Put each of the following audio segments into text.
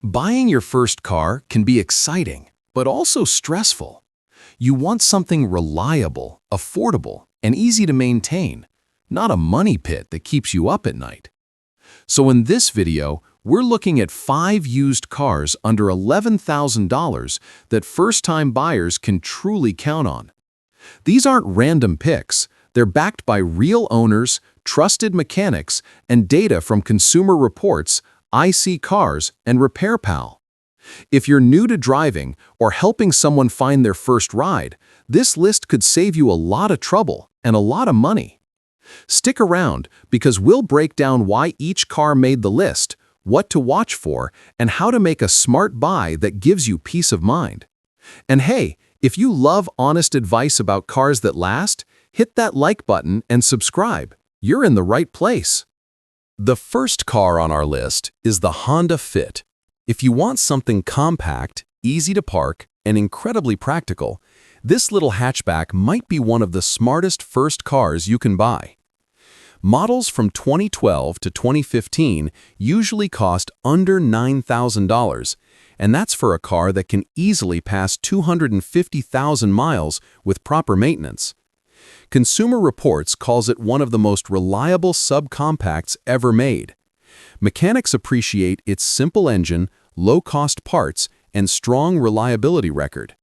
Buying your first car can be exciting, but also stressful. You want something reliable, affordable, and easy to maintain, not a money pit that keeps you up at night. So in this video, we're looking at 5 used cars under $11,000 that first-time buyers can truly count on. These aren't random picks. They're backed by real owners, trusted mechanics, and data from Consumer Reports, iSeeCars, and RepairPal. If you're new to driving or helping someone find their first ride, this list could save you a lot of trouble and a lot of money. Stick around because we'll break down why each car made the list, what to watch for, and how to make a smart buy that gives you peace of mind. And hey, if you love honest advice about cars that last, hit that like button and subscribe. You're in the right place. The first car on our list is the Honda Fit. If you want something compact, easy to park, and incredibly practical, this little hatchback might be one of the smartest first cars you can buy. Models from 2012 to 2015 usually cost under $9,000, and that's for a car that can easily pass 250,000 miles with proper maintenance. Consumer Reports calls it one of the most reliable subcompacts ever made. Mechanics appreciate its simple engine, low-cost parts, and strong reliability record.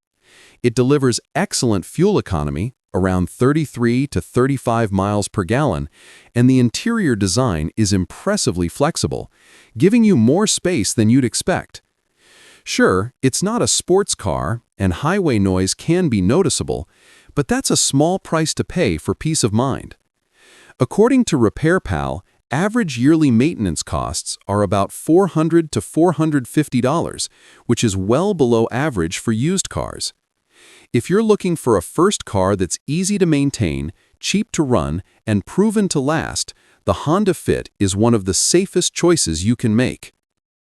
It delivers excellent fuel economy, around 33 to 35 miles per gallon, and the interior design is impressively flexible, giving you more space than you'd expect. Sure, it's not a sports car, and highway noise can be noticeable, but that's a small price to pay for peace of mind. According to RepairPal, average yearly maintenance costs are about $400 to $450, which is well below average for used cars. If you're looking for a first car that's easy to maintain, cheap to run, and proven to last, the Honda Fit is one of the safest choices you can make.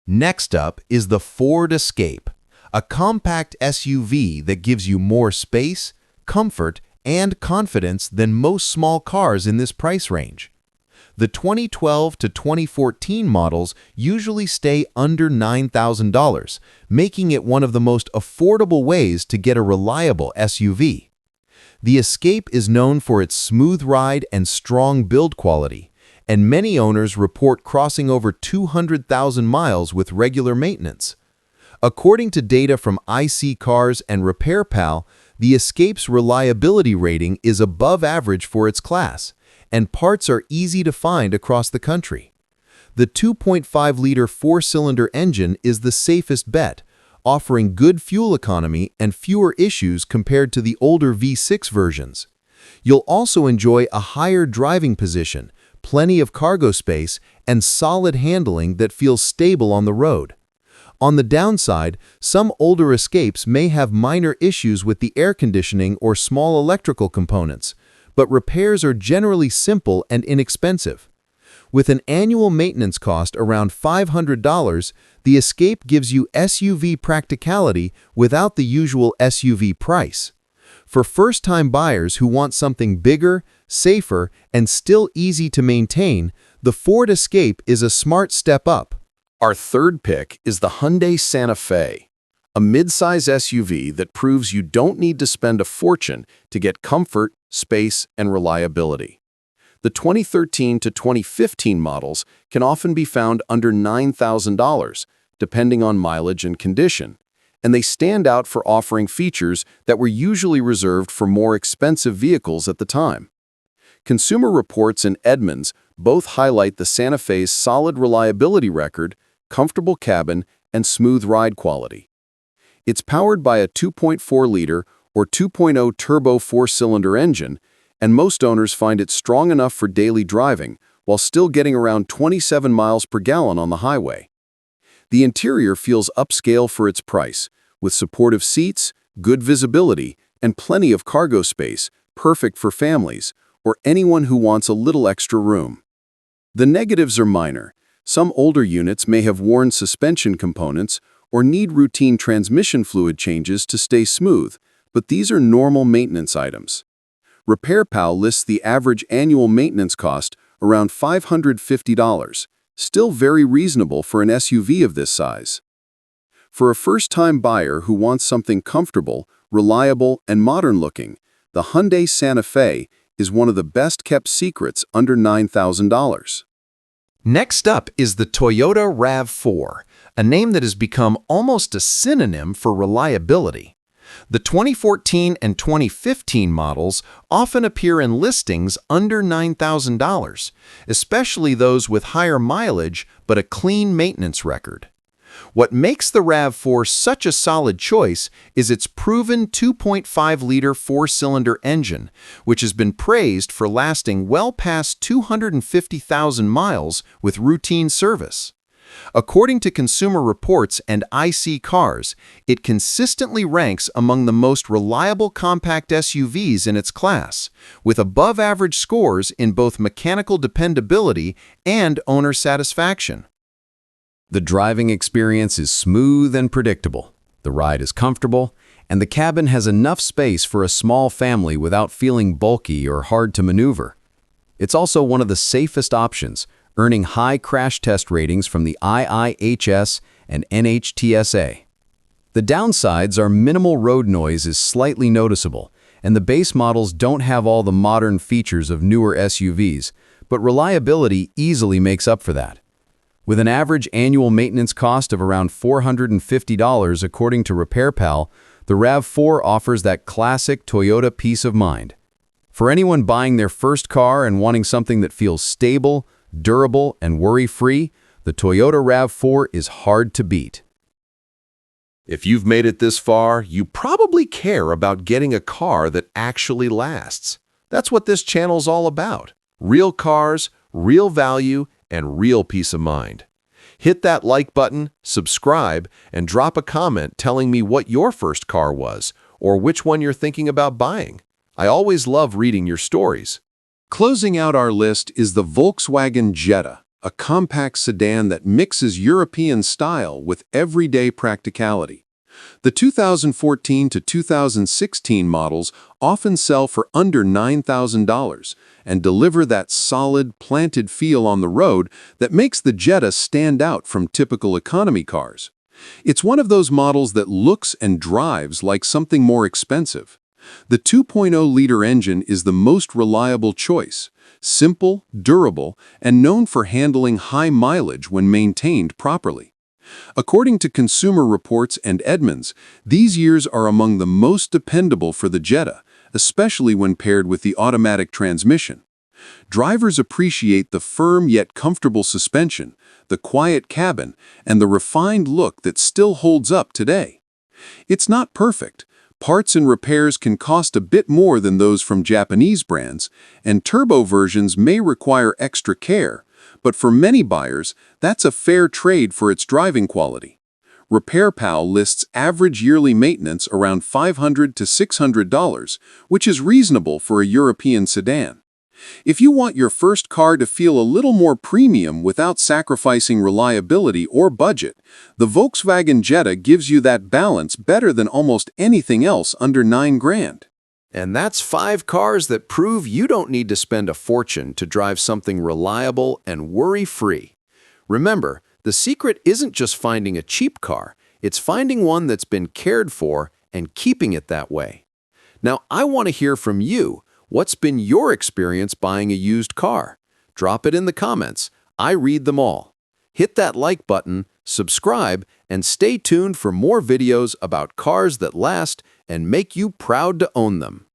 Next up is the Ford Escape, a compact SUV that gives you more space, comfort, and confidence than most small cars in this price range. The 2012 to 2014 models usually stay under $9,000, making it one of the most affordable ways to get a reliable SUV. The Escape is known for its smooth ride and strong build quality, and many owners report crossing over 200,000 miles with regular maintenance. According to data from iSeeCars and RepairPal, the Escape's reliability rating is above average for its class, and parts are easy to find across the country. The 2.5-liter four-cylinder engine is the safest bet, offering good fuel economy and fewer issues compared to the older V6 versions. You'll also enjoy a higher driving position, plenty of cargo space, and solid handling that feels stable on the road. On the downside, some older Escapes may have minor issues with the air conditioning or small electrical components, but repairs are generally simple and inexpensive. With an annual maintenance cost around $500, the Escape gives you SUV practicality without the usual SUV price. For first-time buyers who want something bigger, safer, and still easy to maintain, the Ford Escape is a smart step up. Our third pick is the Hyundai Santa Fe, a midsize SUV that proves you don't need to spend a fortune to get comfort, space, and reliability. The 2013 to 2015 models can often be found under $9,000, depending on mileage and condition, and they stand out for offering features that were usually reserved for more expensive vehicles at the time. Consumer Reports and Edmunds both highlight the Santa Fe's solid reliability record, comfortable cabin, and smooth ride quality. It's powered by a 2.4-liter or 2.0 turbo four-cylinder engine, and most owners find it strong enough for daily driving while still getting around 27 miles per gallon on the highway. The interior feels upscale for its price, with supportive seats, good visibility, and plenty of cargo space, perfect for families or anyone who wants a little extra room. The negatives are minor. Some older units may have worn suspension components or need routine transmission fluid changes to stay smooth, but these are normal maintenance items. RepairPal lists the average annual maintenance cost around $550, still very reasonable for an SUV of this size. For a first-time buyer who wants something comfortable, reliable, and modern-looking, the Hyundai Santa Fe is one of the best-kept secrets under $9,000. Next up is the Toyota RAV4, a name that has become almost a synonym for reliability. The 2014 and 2015 models often appear in listings under $9,000, especially those with higher mileage but a clean maintenance record. What makes the RAV4 such a solid choice is its proven 2.5-liter four-cylinder engine, which has been praised for lasting well past 250,000 miles with routine service. According to Consumer Reports and iSeeCars, it consistently ranks among the most reliable compact SUVs in its class, with above-average scores in both mechanical dependability and owner satisfaction. The driving experience is smooth and predictable, the ride is comfortable, and the cabin has enough space for a small family without feeling bulky or hard to maneuver. It's also one of the safest options, earning high crash test ratings from the IIHS and NHTSA. The downsides are minimal road noise is slightly noticeable, and the base models don't have all the modern features of newer SUVs, but reliability easily makes up for that. With an average annual maintenance cost of around $450 according to RepairPal, the RAV4 offers that classic Toyota peace of mind. For anyone buying their first car and wanting something that feels stable, durable, and worry-free, the Toyota RAV4 is hard to beat. If you've made it this far, you probably care about getting a car that actually lasts. That's what this channel's all about. Real cars, real value, and real peace of mind. Hit that like button, subscribe, and drop a comment telling me what your first car was or which one you're thinking about buying. I always love reading your stories. Closing out our list is the Volkswagen Jetta, a compact sedan that mixes European style with everyday practicality. The 2014 to 2016 models often sell for under $9,000 and deliver that solid, planted feel on the road that makes the Jetta stand out from typical economy cars. It's one of those models that looks and drives like something more expensive. The 2.0-liter engine is the most reliable choice, simple, durable, and known for handling high mileage when maintained properly. According to Consumer Reports and Edmunds, these years are among the most dependable for the Jetta, especially when paired with the automatic transmission. Drivers appreciate the firm yet comfortable suspension, the quiet cabin, and the refined look that still holds up today. It's not perfect. Parts and repairs can cost a bit more than those from Japanese brands, and turbo versions may require extra care, but for many buyers, that's a fair trade for its driving quality. RepairPal lists average yearly maintenance around $500 to $600, which is reasonable for a European sedan. If you want your first car to feel a little more premium without sacrificing reliability or budget, the Volkswagen Jetta gives you that balance better than almost anything else under $9,000. And that's 5 cars that prove you don't need to spend a fortune to drive something reliable and worry-free. Remember, the secret isn't just finding a cheap car, it's finding one that's been cared for and keeping it that way. Now, I want to hear from you. What's been your experience buying a used car? Drop it in the comments. I read them all. Hit that like button, subscribe, and stay tuned for more videos about cars that last and make you proud to own them.